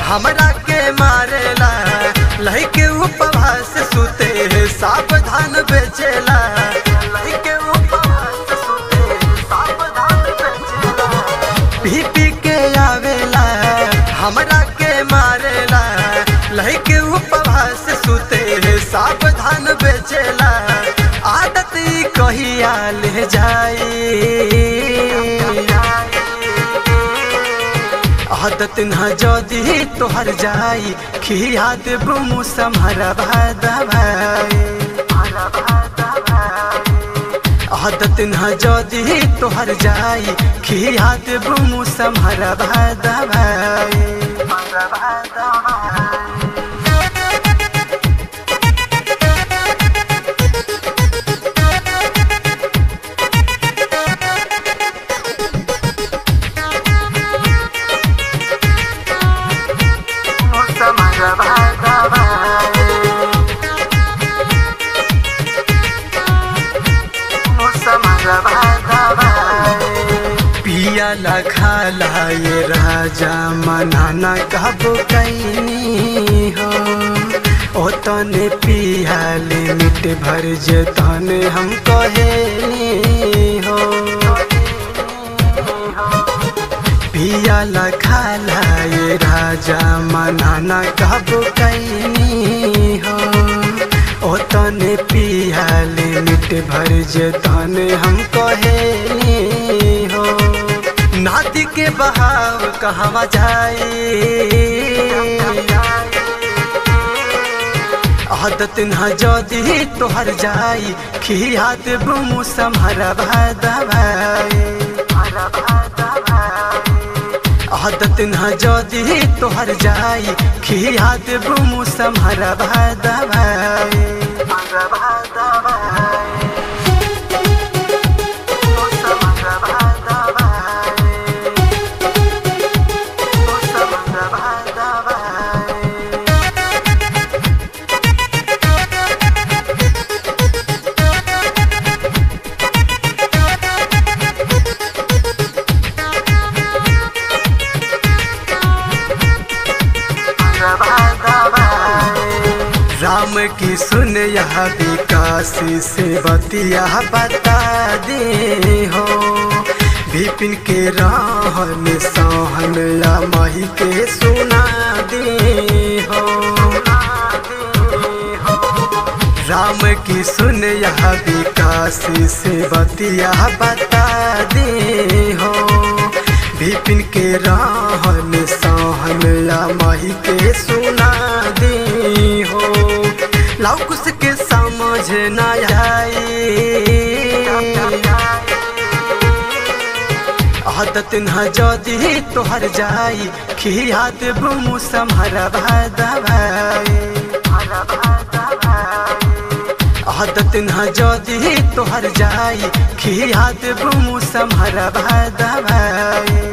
हमरा के मारेला लइके उपवास सुते सावधान बेचेला लइके उपवास सुते सावधान बेचेला पी पी के आवेला हमरा के मारेला लइके उपवास सुते सावधान बेचेला आदत कहिया ले जाई आदत न जदी तोहर जाई खिया देबू मुसमहरा भाई आदत न जदी तोहर जाई खिया देबू मुसमहरा भाई पिया लखाला ये राजा मनाना कबो कैनी हो ओ तने पिया लिमिट भर जे तने हम कहेनी हो पिया लखाला ये राजा मनाना कबो कैनी हो ओ तने पिया लिमिट भर जे तने हम कहेनी हो नादी के बहाव कहवा जाए आदत न जदी तोहर जाई खिया देबू मुसमहरा भाई आदत न जदी तोहर जाई खिया देबू मुसमहरा भाई राम की सुन यह विकासी से बतिया बता दे हो विपिन के रहन सहन या माही के सुना दे हो राम की सुन यह विकासी से बतिया बता दे हो विपिन के रहन सहन या माही के सुना दे हो लौकुस के समझ न आई आदत न जदी तोहर जाई खिया देबू मुसमहरा भाई आदत न जदी तोहर जाई खिया देबू मुसमहरा भाई